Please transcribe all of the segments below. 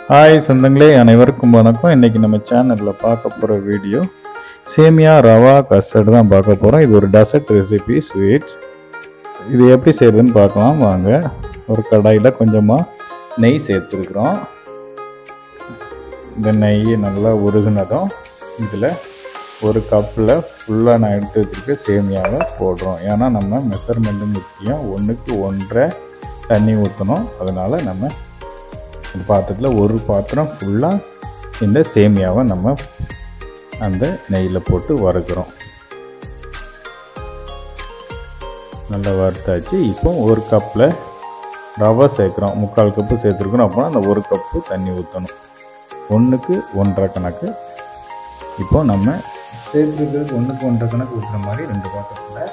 Hi சொந்தங்களே, அனைவருக்கும் வணக்கம். இன்றைக்கி நம்ம சேனலில் பார்க்க போகிற வீடியோ சேமியா ரவா கஸ்டர்டு தான் பார்க்க போகிறோம். இது ஒரு டெசர்ட் ரெசிபி ஸ்வீட்ஸ். இது எப்படி செய்கிறதுன்னு பார்க்கலாம் வாங்க. ஒரு கடாயில் கொஞ்சமாக நெய் சேர்த்துருக்குறோம். இந்த நெய் நல்லா உருகுனதும் இதில் ஒரு கப்பில் ஃபுல்லாக நான் எடுத்து வச்சுருக்க சேமியாவை போடுறோம். ஏன்னா நம்ம மெஷர்மெண்ட்டு முக்கியம். 1க்கு 1.5 தண்ணி ஊற்றணும். அதனால் நம்ம இந்த பாத்திரத்தில் ஒரு பாத்திரம் ஃபுல்லாக இந்த சேமியாவை நம்ம அந்த நெய்யில் போட்டு வறுக்கிறோம். நல்லா வறுத்தாச்சு. இப்போ ஒரு கப்பில் ரவை சேர்க்குறோம். 3/4 கப்பு சேர்த்துருக்கணும். அப்படின்னா அந்த ஒரு கப்பு தண்ணி ஊற்றணும். 1க்கு 1.5 கணக்கு. இப்போ நம்ம சேர்த்துக்கிறதுக்கு 1க்கு 1.5 கணக்கு ஊற்றுற மாதிரி 2 பாத்திரத்தில்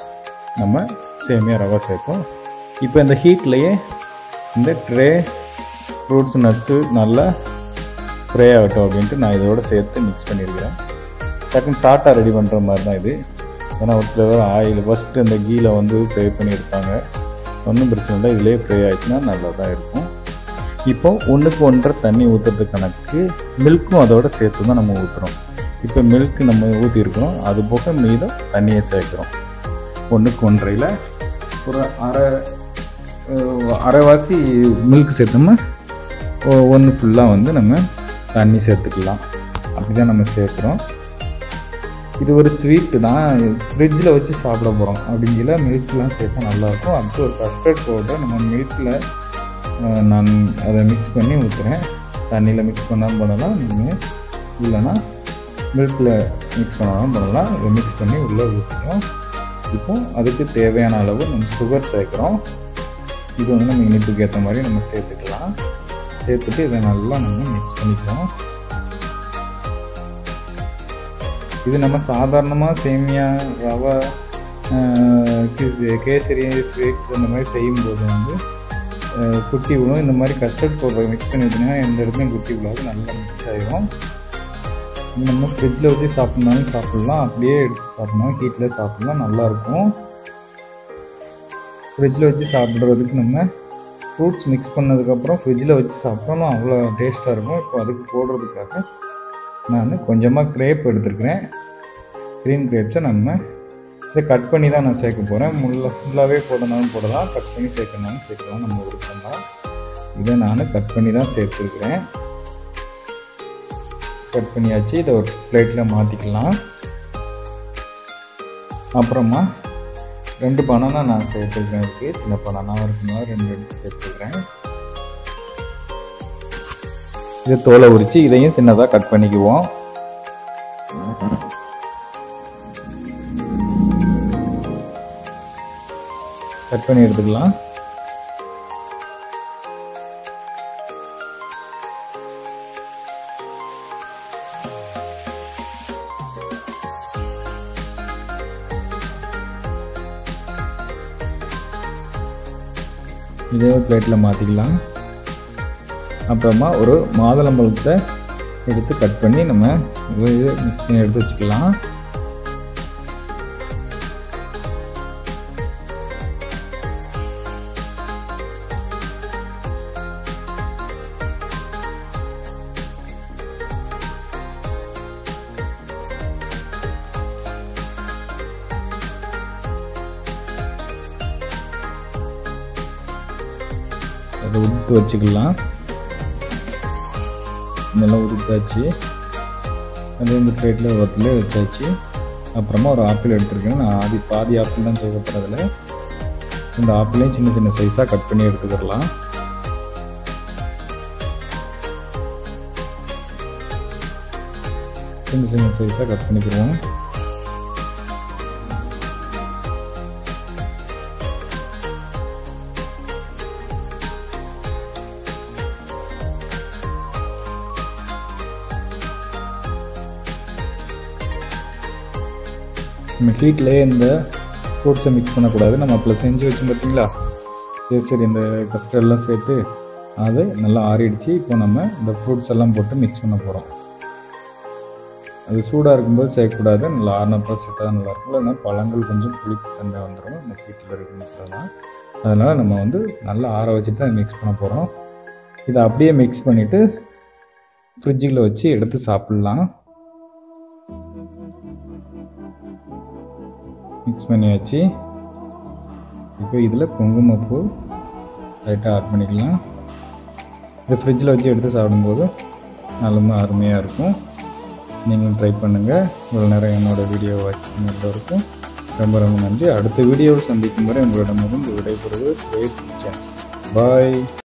நம்ம சேமியா ரவை சேர்ப்போம். இப்போ இந்த ஹீட்லேயே இந்த ட்ரே ஃப்ரூட்ஸ் நட்ஸு நல்லா ஃப்ரை ஆகட்டும் அப்படின்ட்டு நான் இதோட சேர்த்து மிக்ஸ் பண்ணியிருக்கிறேன். டக்குன்னு ஷார்ட்டாக ரெடி பண்ணுற மாதிரி தான் இது. ஏன்னா ஒரு சில பேர் ஆயில் ஃபஸ்ட்டு இந்த கீழே வந்து ஃப்ரை பண்ணியிருப்பாங்க. ஒன்றும் பிரச்சனை இல்லை, இதிலே ஃப்ரை ஆகிடுச்சுன்னா நல்லா தான் இருக்கும். இப்போது 1க்கு 1.5 தண்ணி ஊற்றுறது கணக்கு மில்க்கும் அதோட சேர்த்து தான் நம்ம ஊற்றுறோம். இப்போ மில்க்கு நம்ம ஊற்றிருக்கிறோம். அது போக மீதம் தண்ணியை சேர்க்குறோம். 1க்கு 1.5ல் ஒரு அரைவாசி மில்க் சேர்த்தோம்னா 1 ஃபுல்லாக வந்து நம்ம தண்ணி சேர்த்துக்கலாம். அப்படி தான் நம்ம சேர்க்குறோம். இது ஒரு ஸ்வீட்டு தான், ஃப்ரிட்ஜில் வச்சு சாப்பிட போகிறோம். அப்படிங்கிற மில்க்லாம் சேர்த்தா நல்லாயிருக்கும். அடுத்து ஒரு கஸ்டர்ட் பவுடர் நம்ம மில்கில் நான் அதை மிக்ஸ் பண்ணி ஊற்றுறேன். தண்ணியில் மிக்ஸ் பண்ணலாம் நீங்கள், இல்லைன்னா மில்கில் மிக்ஸ் பண்ணாலும் பண்ணலாம். இதை மிக்ஸ் பண்ணி உள்ளே ஊற்றுறோம். இப்போ அதுக்கு தேவையான அளவு நம்ம சுகர் சேர்க்குறோம். இது வந்து நம்ம இனிப்புக்கு ஏற்ற மாதிரி நம்ம சேர்த்துக்கலாம். சேர்த்துட்டு இதை நல்லா நம்ம மிக்ஸ் பண்ணிக்கலாம். இது நம்ம சாதாரணமாக சேமியா ரவை கேசரி ஸ்வீட்ஸ் அந்த மாதிரி செய்யும்போது வந்து குட்டி விடும். இந்த மாதிரி கஸ்டர்ட் பவுடர் மிக்ஸ் பண்ணி வச்சுன்னா எந்த இடத்துலையும் குட்டி விடாது, நல்லா மிக்ஸ் ஆகிடும். நம்ம ஃப்ரிட்ஜில் வச்சு சாப்பிட்னாலும் சாப்பிட்லாம், அப்படியே எடுத்து சாப்பிட்னாலும் ஹீட்டில் சாப்பிட்லாம், நல்லாயிருக்கும். ஃப்ரிட்ஜில் வச்சு சாப்பிட்றதுக்கு நம்ம ஃப்ரூட்ஸ் மிக்ஸ் பண்ணதுக்கப்புறம் ஃப்ரிட்ஜில் வச்சு சாப்பிட்டோம்னா அவ்வளோ டேஸ்ட்டாக இருக்கும். இப்போ அதுக்கு போடுறதுக்காக நான் கொஞ்சமாக கிரேப் எடுத்துருக்கிறேன். க்ரீன் கிரேப்ஸை நம்ம இதை கட் பண்ணி தான் நான் சேர்க்க போகிறேன். ஃபுல்லாகவே போடனாலும் போடலாம், கட் பண்ணி சேர்க்கணும்னாலும் சேர்க்கலாம், நம்ம விருப்பம் தான். இதை நான் கட் பண்ணி தான் சேர்த்துருக்குறேன். கட் பண்ணியாச்சு. இதை ஒரு பிளேட்டில் மாற்றிக்கலாம். அப்புறமா 2 பனானா நான் சேர்த்துருக்கேன். இருக்குது சின்ன பனானாவும் இருக்குன்னா 2 எடுத்து சேர்த்துக்கிறேன். இதை தோலை உரித்து இதையும் சின்னதாக கட் பண்ணிக்குவோம். கட் பண்ணி எடுத்துக்கலாம். இதே பிளேட்டில் மாற்றிக்கலாம். அப்புறமா ஒரு மாதுளம்பழத்தை எடுத்து கட் பண்ணி நம்ம இது மிக்ஸ் பண்ணி எடுத்து வச்சுக்கலாம். அதை உடுத்து வச்சுக்கலாம். நல்லா உடுத்தாச்சு. அது இந்த பிளேட்டில் ஒருத்தில் வச்சாச்சு. அப்புறமா ஒரு ஆப்பிள் எடுத்துருக்கேன். நான் பாதி ஆப்பிள் தான் தேவைப்படுறதில்ல. இந்த ஆப்பிளையும் சின்ன சின்ன சைஸாக கட் பண்ணி எடுத்துக்கிடலாம். சின்ன சின்ன சைஸாக கட் பண்ணிக்கிறோம். நம்ம ஹீட்லேயே இந்த ஃப்ரூட்ஸை மிக்ஸ் பண்ணக்கூடாது. நம்ம அப்போ செஞ்சு வச்சோம் பார்த்தீங்களா சரி, இந்த கஸ்டர்டெல்லாம் சேர்த்து அது நல்லா ஆறிடுச்சு. இப்போ நம்ம இந்த ஃப்ரூட்ஸ் எல்லாம் போட்டு மிக்ஸ் பண்ண போகிறோம். அது சூடாக இருக்கும்போது சேர்க்கக்கூடாது, நல்லா ஆறினப்போ சேர்த்தா நல்லாயிருக்கும். இல்லைன்னா பழங்கள் கொஞ்சம் புளிப்பு தன்மை வந்துடும் இந்த ஹீட்டில் இருக்கும்போது. அதனால் நம்ம வந்து நல்லா ஆற வச்சுட்டு தான் மிக்ஸ் பண்ண போகிறோம். இதை அப்படியே மிக்ஸ் பண்ணிவிட்டு ஃப்ரிட்ஜில் வச்சு எடுத்து சாப்பிட்லாம். மிக்ஸ் பண்ணியாச்சு. இப்போ இதில் குங்குமப்பூ லைட்டாக ஆட் பண்ணிக்கலாம். இதை ஃப்ரிட்ஜில் வச்சு எடுத்து சாப்பிடும்போது நல்ல அருமையாக இருக்கும். நீங்களும் ட்ரை பண்ணுங்கள். இவ்வளோ நேரம் என்னோடய வீடியோ வாட்ச் பண்ண எல்லோருக்கும் ரொம்ப ரொம்ப நன்றி. அடுத்த வீடியோவில் சந்திக்கும் வரை உங்களிடமிருந்து விடைபெறுவது சுரேஷ் கிச்சன். பாய்.